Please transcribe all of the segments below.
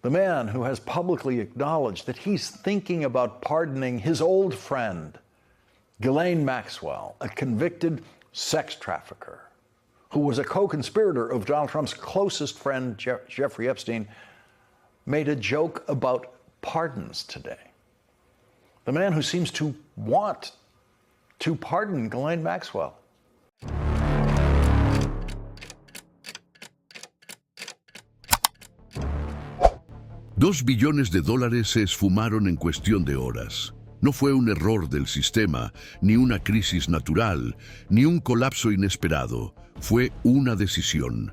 The man who has publicly acknowledged that he's thinking about pardoning his old friend, Ghislaine Maxwell, a convicted sex trafficker, who was a co-conspirator of Donald Trump's closest friend, Jeffrey Epstein, made a joke about pardons today. The man who seems to want to pardon Ghislaine Maxwell. $2 billones se esfumaron en cuestión de horas. No fue un error del sistema, ni una crisis natural, ni un colapso inesperado. Fue una decisión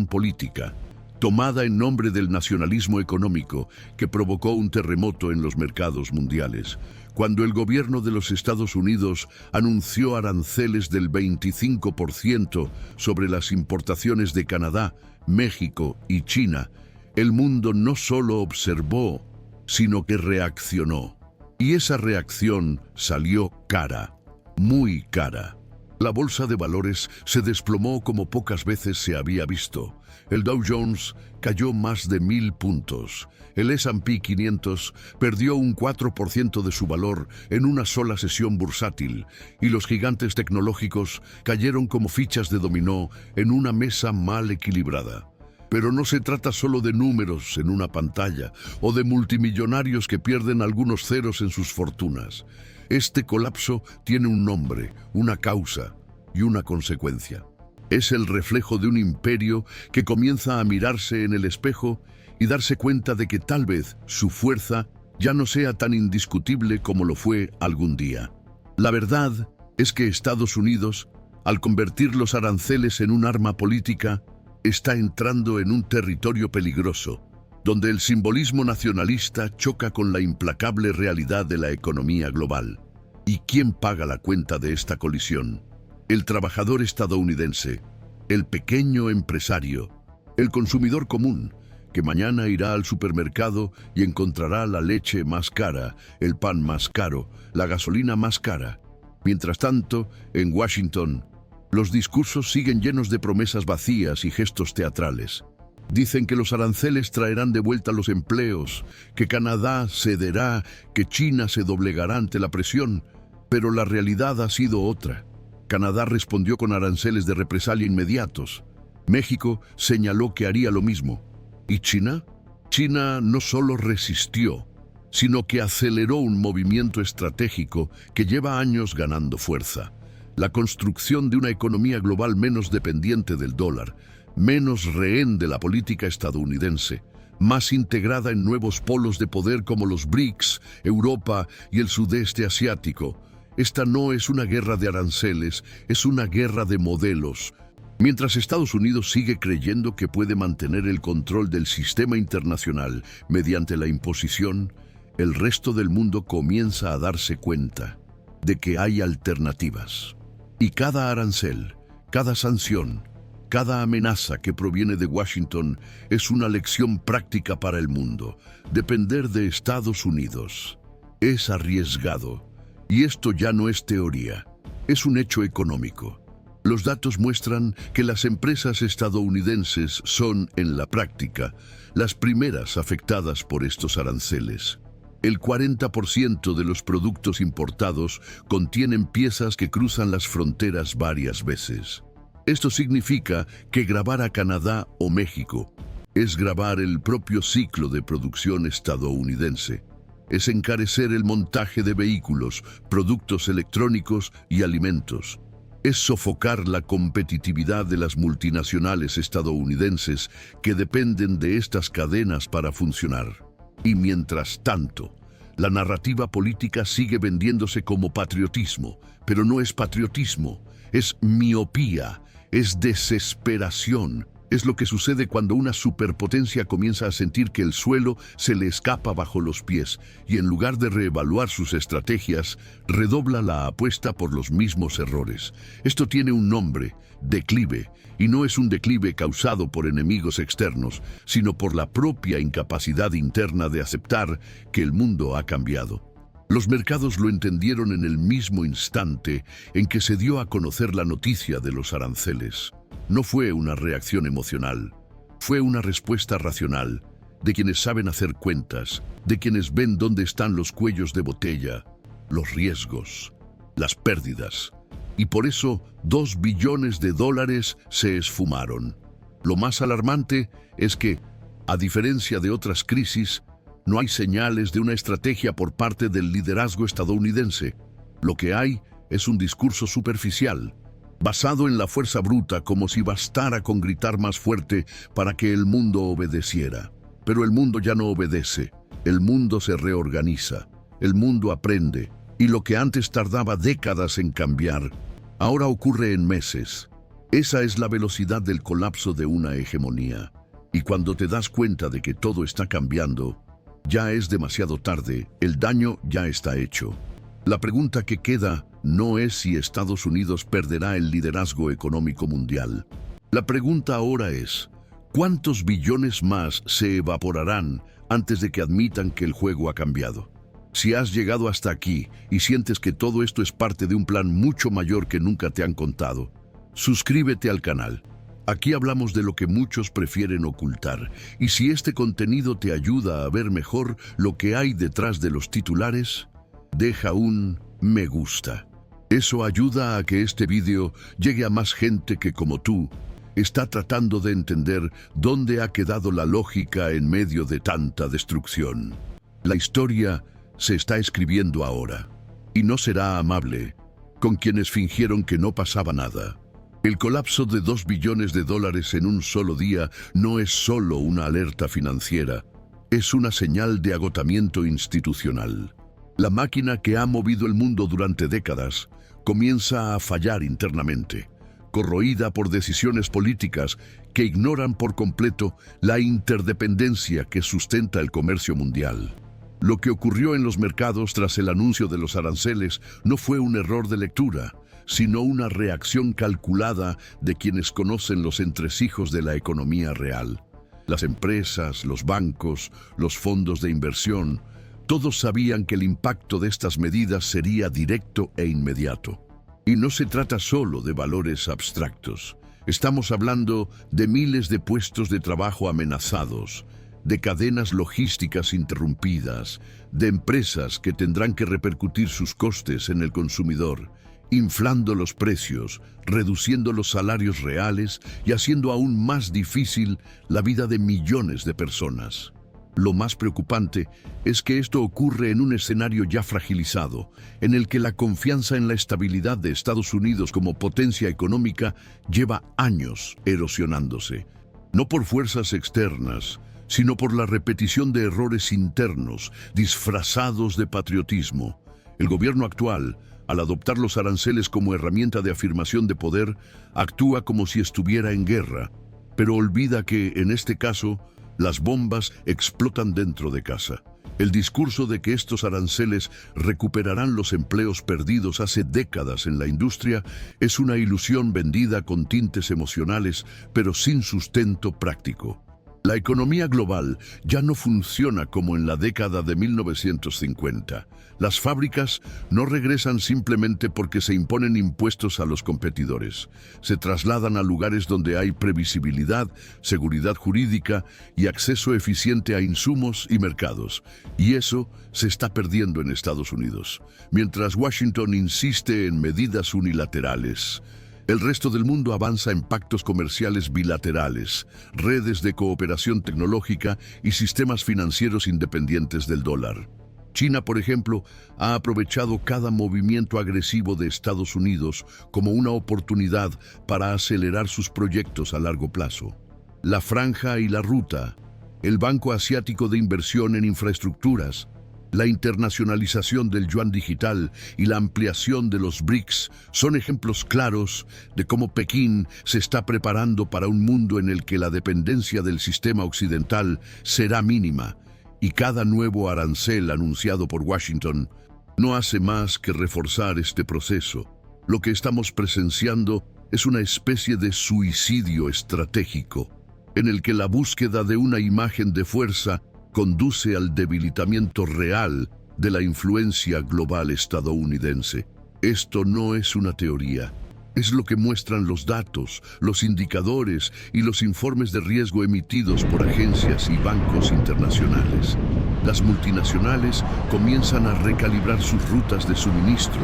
política, tomada en nombre del nacionalismo económico que provocó un terremoto en los mercados mundiales. Cuando el gobierno de los Estados Unidos anunció aranceles del 25% sobre las importaciones de Canadá, México y China, el mundo no solo observó, sino que reaccionó. Y esa reacción salió cara, muy cara. La bolsa de valores se desplomó como pocas veces se había visto. El Dow Jones cayó más de 1000 puntos. El S&P 500 perdió un 4% de su valor en una sola sesión bursátil, y los gigantes tecnológicos cayeron como fichas de dominó en una mesa mal equilibrada. Pero no se trata solo de números en una pantalla o de multimillonarios que pierden algunos ceros en sus fortunas. Este colapso tiene un nombre, una causa y una consecuencia. Es el reflejo de un imperio que comienza a mirarse en el espejo y darse cuenta de que tal vez su fuerza ya no sea tan indiscutible como lo fue algún día. La verdad es que Estados Unidos, al convertir los aranceles en un arma política, está entrando en un territorio peligroso, donde el simbolismo nacionalista choca con la implacable realidad de la economía global. ¿Y quién paga la cuenta de esta colisión? El trabajador estadounidense, el pequeño empresario, el consumidor común, que mañana irá al supermercado y encontrará la leche más cara, el pan más caro, la gasolina más cara. Mientras tanto, en Washington, los discursos siguen llenos de promesas vacías y gestos teatrales. Dicen que los aranceles traerán de vuelta los empleos, que Canadá cederá, que China se doblegará ante la presión, pero la realidad ha sido otra. Canadá respondió con aranceles de represalia inmediatos. México señaló que haría lo mismo. ¿Y China? China no solo resistió, sino que aceleró un movimiento estratégico que lleva años ganando fuerza. La construcción de una economía global menos dependiente del dólar, menos rehén de la política estadounidense, más integrada en nuevos polos de poder como los BRICS, Europa y el sudeste asiático. Esta no es una guerra de aranceles, es una guerra de modelos. Mientras Estados Unidos sigue creyendo que puede mantener el control del sistema internacional mediante la imposición, el resto del mundo comienza a darse cuenta de que hay alternativas. Y cada arancel, cada sanción, cada amenaza que proviene de Washington es una lección práctica para el mundo. Depender de Estados Unidos es arriesgado. Y esto ya no es teoría, es un hecho económico. Los datos muestran que las empresas estadounidenses son, en la práctica, las primeras afectadas por estos aranceles. El 40% de los productos importados contienen piezas que cruzan las fronteras varias veces. Esto significa que gravar a Canadá o México es gravar el propio ciclo de producción estadounidense. Es encarecer el montaje de vehículos, productos electrónicos y alimentos. Es sofocar la competitividad de las multinacionales estadounidenses que dependen de estas cadenas para funcionar. Y mientras tanto, la narrativa política sigue vendiéndose como patriotismo, pero no es patriotismo, es miopía, es desesperación. Es lo que sucede cuando una superpotencia comienza a sentir que el suelo se le escapa bajo los pies y en lugar de reevaluar sus estrategias, redobla la apuesta por los mismos errores. Esto tiene un nombre, declive, y no es un declive causado por enemigos externos, sino por la propia incapacidad interna de aceptar que el mundo ha cambiado. Los mercados lo entendieron en el mismo instante en que se dio a conocer la noticia de los aranceles. No fue una reacción emocional, fue una respuesta racional, de quienes saben hacer cuentas, de quienes ven dónde están los cuellos de botella, los riesgos, las pérdidas. Y por eso 2 billones de dólares se esfumaron. Lo más alarmante es que, a diferencia de otras crisis, no hay señales de una estrategia por parte del liderazgo estadounidense. Lo que hay es un discurso superficial, basado en la fuerza bruta, como si bastara con gritar más fuerte para que el mundo obedeciera. Pero el mundo ya no obedece, el mundo se reorganiza, el mundo aprende, y lo que antes tardaba décadas en cambiar, ahora ocurre en meses. Esa es la velocidad del colapso de una hegemonía. Y cuando te das cuenta de que todo está cambiando, ya es demasiado tarde, el daño ya está hecho. La pregunta que queda no es si Estados Unidos perderá el liderazgo económico mundial. La pregunta ahora es, ¿cuántos billones más se evaporarán antes de que admitan que el juego ha cambiado? Si has llegado hasta aquí y sientes que todo esto es parte de un plan mucho mayor que nunca te han contado, suscríbete al canal. Aquí hablamos de lo que muchos prefieren ocultar, y si este contenido te ayuda a ver mejor lo que hay detrás de los titulares, deja un me gusta. Eso ayuda a que este vídeo llegue a más gente que, como tú, está tratando de entender dónde ha quedado la lógica en medio de tanta destrucción. La historia se está escribiendo ahora, y no será amable con quienes fingieron que no pasaba nada. El colapso de 2 billones de dólares en un solo día no es solo una alerta financiera, es una señal de agotamiento institucional. La máquina que ha movido el mundo durante décadas comienza a fallar internamente, corroída por decisiones políticas que ignoran por completo la interdependencia que sustenta el comercio mundial. Lo que ocurrió en los mercados tras el anuncio de los aranceles no fue un error de lectura, sino una reacción calculada de quienes conocen los entresijos de la economía real. Las empresas, los bancos, los fondos de inversión, todos sabían que el impacto de estas medidas sería directo e inmediato. Y no se trata solo de valores abstractos. Estamos hablando de miles de puestos de trabajo amenazados, de cadenas logísticas interrumpidas, de empresas que tendrán que repercutir sus costes en el consumidor, inflando los precios, reduciendo los salarios reales y haciendo aún más difícil la vida de millones de personas. Lo más preocupante es que esto ocurre en un escenario ya fragilizado, en el que la confianza en la estabilidad de Estados Unidos como potencia económica lleva años erosionándose, no por fuerzas externas, sino por la repetición de errores internos disfrazados de patriotismo. El gobierno actual, al adoptar los aranceles como herramienta de afirmación de poder, actúa como si estuviera en guerra, pero olvida que, en este caso, las bombas explotan dentro de casa. El discurso de que estos aranceles recuperarán los empleos perdidos hace décadas en la industria es una ilusión vendida con tintes emocionales, pero sin sustento práctico. La economía global ya no funciona como en la década de 1950. Las fábricas no regresan simplemente porque se imponen impuestos a los competidores. Se trasladan a lugares donde hay previsibilidad, seguridad jurídica y acceso eficiente a insumos y mercados. Y eso se está perdiendo en Estados Unidos. Mientras Washington insiste en medidas unilaterales, el resto del mundo avanza en pactos comerciales bilaterales, redes de cooperación tecnológica y sistemas financieros independientes del dólar. China, por ejemplo, ha aprovechado cada movimiento agresivo de Estados Unidos como una oportunidad para acelerar sus proyectos a largo plazo. La Franja y la Ruta, el Banco Asiático de Inversión en Infraestructuras, la internacionalización del yuan digital y la ampliación de los BRICS son ejemplos claros de cómo Pekín se está preparando para un mundo en el que la dependencia del sistema occidental será mínima, y cada nuevo arancel anunciado por Washington no hace más que reforzar este proceso. Lo que estamos presenciando es una especie de suicidio estratégico, en el que la búsqueda de una imagen de fuerza conduce al debilitamiento real de la influencia global estadounidense. Esto no es una teoría, Es lo que muestran los datos, los indicadores y los informes de riesgo emitidos por agencias y bancos internacionales. Las multinacionales comienzan a recalibrar sus rutas de suministro,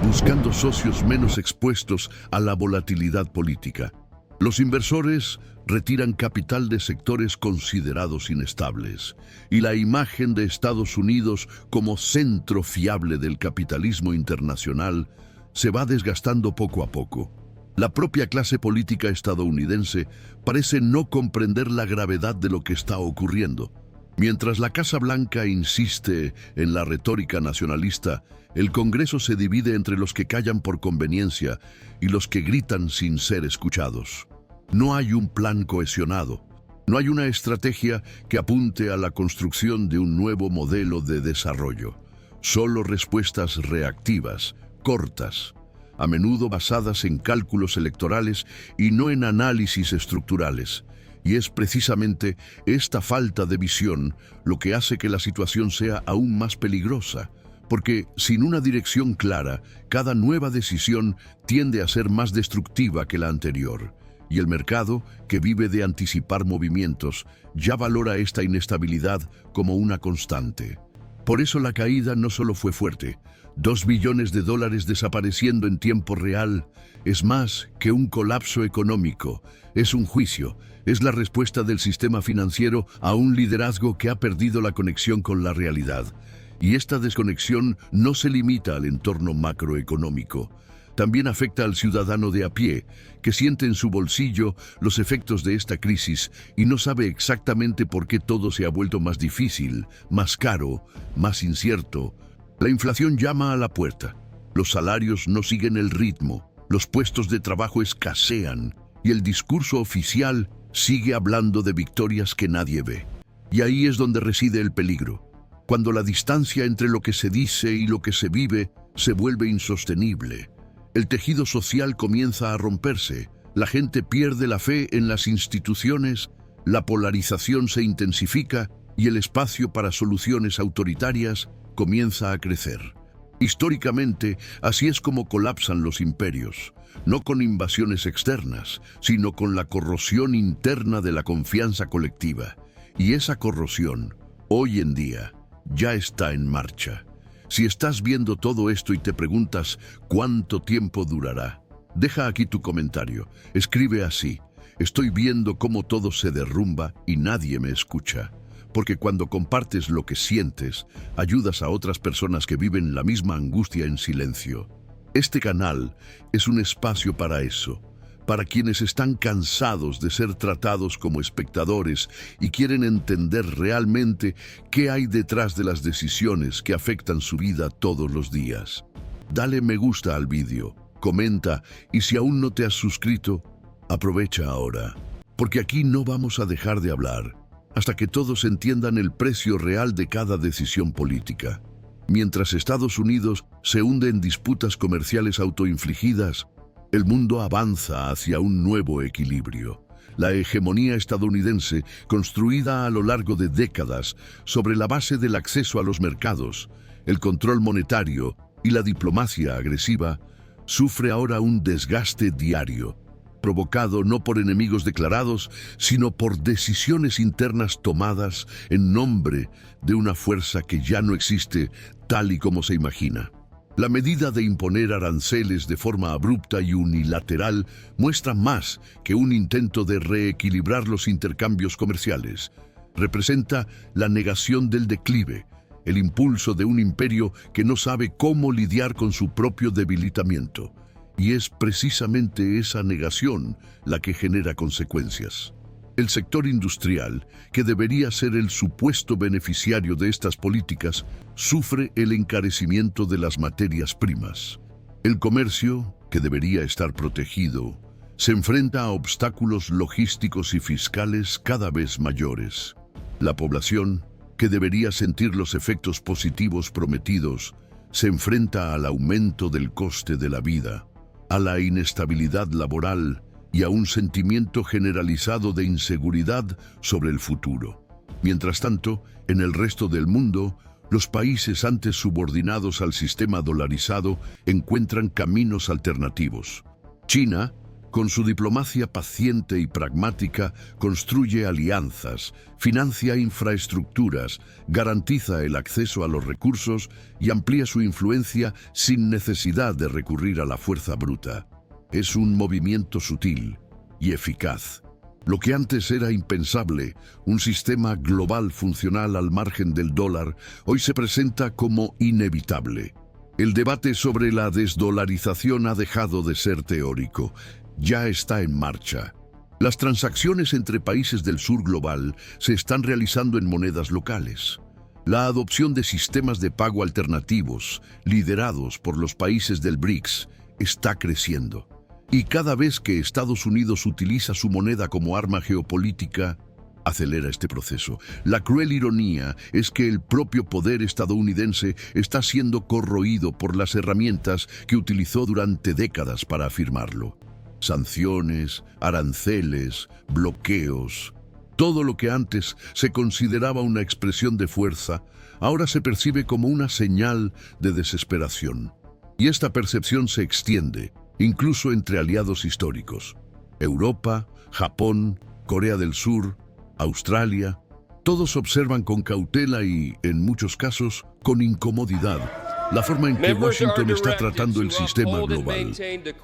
buscando socios menos expuestos a la volatilidad política. Los inversores retiran capital de sectores considerados inestables, y la imagen de Estados Unidos como centro fiable del capitalismo internacional se va desgastando poco a poco. La propia clase política estadounidense parece no comprender la gravedad de lo que está ocurriendo. Mientras la Casa Blanca insiste en la retórica nacionalista, el Congreso se divide entre los que callan por conveniencia y los que gritan sin ser escuchados. No hay un plan cohesionado. No hay una estrategia que apunte a la construcción de un nuevo modelo de desarrollo. Solo respuestas reactivas, cortas, a menudo basadas en cálculos electorales y no en análisis estructurales. Y es precisamente esta falta de visión lo que hace que la situación sea aún más peligrosa, porque sin una dirección clara, cada nueva decisión tiende a ser más destructiva que la anterior. Y el mercado, que vive de anticipar movimientos, ya valora esta inestabilidad como una constante. Por eso la caída no solo fue fuerte. $2 billones desapareciendo en tiempo real es más que un colapso económico. Es un juicio. Es la respuesta del sistema financiero a un liderazgo que ha perdido la conexión con la realidad. Y esta desconexión no se limita al entorno macroeconómico. También afecta al ciudadano de a pie, que siente en su bolsillo los efectos de esta crisis y no sabe exactamente por qué todo se ha vuelto más difícil, más caro, más incierto. La inflación llama a la puerta. Los salarios no siguen el ritmo, los puestos de trabajo escasean y el discurso oficial sigue hablando de victorias que nadie ve. Y ahí es donde reside el peligro, cuando la distancia entre lo que se dice y lo que se vive se vuelve insostenible. El tejido social comienza a romperse, la gente pierde la fe en las instituciones, la polarización se intensifica y el espacio para soluciones autoritarias comienza a crecer. Históricamente, así es como colapsan los imperios, no con invasiones externas, sino con la corrosión interna de la confianza colectiva. Y esa corrosión, hoy en día, ya está en marcha. Si estás viendo todo esto y te preguntas ¿cuánto tiempo durará? Deja aquí tu comentario. Escribe así: estoy viendo cómo todo se derrumba y nadie me escucha. Porque cuando compartes lo que sientes, ayudas a otras personas que viven la misma angustia en silencio. Este canal es un espacio para eso, para quienes están cansados de ser tratados como espectadores y quieren entender realmente qué hay detrás de las decisiones que afectan su vida todos los días. Dale me gusta al vídeo, comenta y si aún no te has suscrito, aprovecha ahora, porque aquí no vamos a dejar de hablar hasta que todos entiendan el precio real de cada decisión política. Mientras Estados Unidos se hunde en disputas comerciales autoinfligidas, el mundo avanza hacia un nuevo equilibrio. La hegemonía estadounidense, construida a lo largo de décadas sobre la base del acceso a los mercados, el control monetario y la diplomacia agresiva, sufre ahora un desgaste diario, provocado no por enemigos declarados, sino por decisiones internas tomadas en nombre de una fuerza que ya no existe tal y como se imagina. La medida de imponer aranceles de forma abrupta y unilateral muestra más que un intento de reequilibrar los intercambios comerciales. Representa la negación del declive, el impulso de un imperio que no sabe cómo lidiar con su propio debilitamiento. Y es precisamente esa negación la que genera consecuencias. El sector industrial, que debería ser el supuesto beneficiario de estas políticas, sufre el encarecimiento de las materias primas. El comercio, que debería estar protegido, se enfrenta a obstáculos logísticos y fiscales cada vez mayores. La población, que debería sentir los efectos positivos prometidos, se enfrenta al aumento del coste de la vida, a la inestabilidad laboral y a un sentimiento generalizado de inseguridad sobre el futuro. Mientras tanto, en el resto del mundo, los países antes subordinados al sistema dolarizado encuentran caminos alternativos. China, con su diplomacia paciente y pragmática, construye alianzas, financia infraestructuras, garantiza el acceso a los recursos y amplía su influencia sin necesidad de recurrir a la fuerza bruta. Es un movimiento sutil y eficaz. Lo que antes era impensable, un sistema global funcional al margen del dólar, hoy se presenta como inevitable. El debate sobre la desdolarización ha dejado de ser teórico. Ya está en marcha. Las transacciones entre países del sur global se están realizando en monedas locales. La adopción de sistemas de pago alternativos, liderados por los países del BRICS, está creciendo. Y cada vez que Estados Unidos utiliza su moneda como arma geopolítica, acelera este proceso. La cruel ironía es que el propio poder estadounidense está siendo corroído por las herramientas que utilizó durante décadas para afirmarlo. Sanciones, aranceles, bloqueos. Todo lo que antes se consideraba una expresión de fuerza, ahora se percibe como una señal de desesperación. Y esta percepción se extiende, incluso entre aliados históricos. Europa, Japón, Corea del Sur, Australia, todos observan con cautela y, en muchos casos, con incomodidad, la forma en que Washington está tratando el sistema global.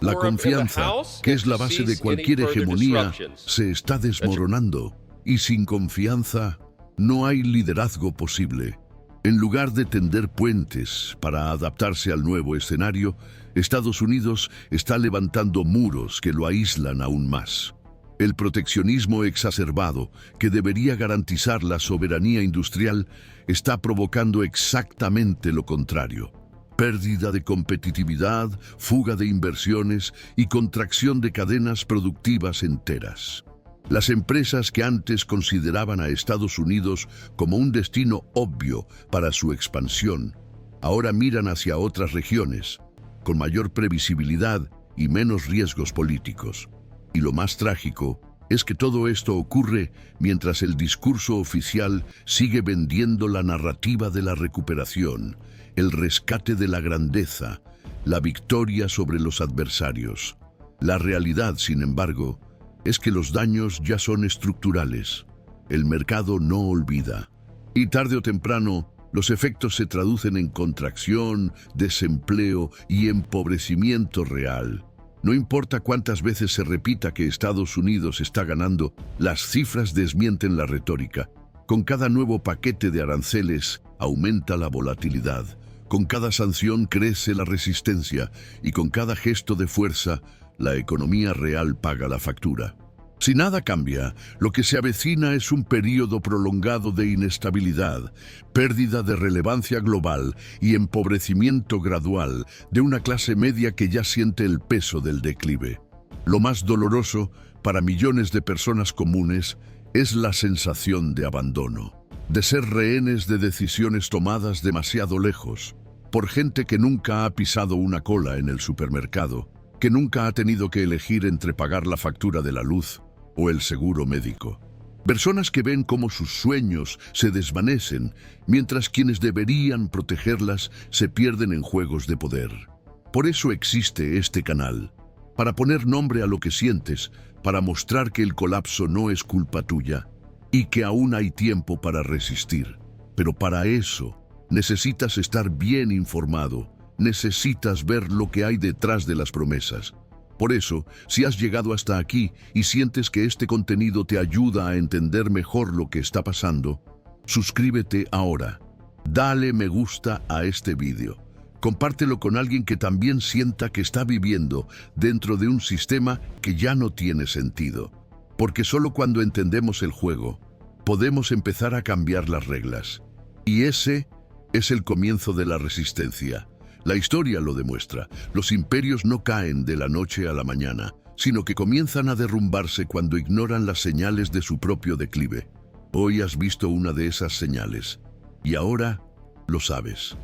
La confianza, que es la base de cualquier hegemonía, se está desmoronando. Y sin confianza, no hay liderazgo posible. En lugar de tender puentes para adaptarse al nuevo escenario, Estados Unidos está levantando muros que lo aíslan aún más. El proteccionismo exacerbado, que debería garantizar la soberanía industrial, está provocando exactamente lo contrario. Pérdida de competitividad, fuga de inversiones y contracción de cadenas productivas enteras. Las empresas que antes consideraban a Estados Unidos como un destino obvio para su expansión, ahora miran hacia otras regiones, con mayor previsibilidad y menos riesgos políticos. Y lo más trágico es que todo esto ocurre mientras el discurso oficial sigue vendiendo la narrativa de la recuperación, el rescate de la grandeza, la victoria sobre los adversarios. La realidad, sin embargo, es que los daños ya son estructurales. El mercado no olvida. Y tarde o temprano, los efectos se traducen en contracción, desempleo y empobrecimiento real. No importa cuántas veces se repita que Estados Unidos está ganando, las cifras desmienten la retórica. Con cada nuevo paquete de aranceles, aumenta la volatilidad. Con cada sanción crece la resistencia y con cada gesto de fuerza, la economía real paga la factura. Si nada cambia, lo que se avecina es un período prolongado de inestabilidad, pérdida de relevancia global y empobrecimiento gradual de una clase media que ya siente el peso del declive. Lo más doloroso para millones de personas comunes es la sensación de abandono, de ser rehenes de decisiones tomadas demasiado lejos, por gente que nunca ha pisado una cola en el supermercado, que nunca ha tenido que elegir entre pagar la factura de la luz o el seguro médico. Personas que ven cómo sus sueños se desvanecen, mientras quienes deberían protegerlas se pierden en juegos de poder. Por eso existe este canal, para poner nombre a lo que sientes, para mostrar que el colapso no es culpa tuya y que aún hay tiempo para resistir. Pero para eso necesitas estar bien informado. Necesitas ver lo que hay detrás de las promesas. Por eso, si has llegado hasta aquí y sientes que este contenido te ayuda a entender mejor lo que está pasando, suscríbete ahora. Dale me gusta a este vídeo. Compártelo con alguien que también sienta que está viviendo dentro de un sistema que ya no tiene sentido. Porque solo cuando entendemos el juego, podemos empezar a cambiar las reglas. Y ese es el comienzo de la resistencia. La historia lo demuestra. Los imperios no caen de la noche a la mañana, sino que comienzan a derrumbarse cuando ignoran las señales de su propio declive. Hoy has visto una de esas señales, y ahora lo sabes.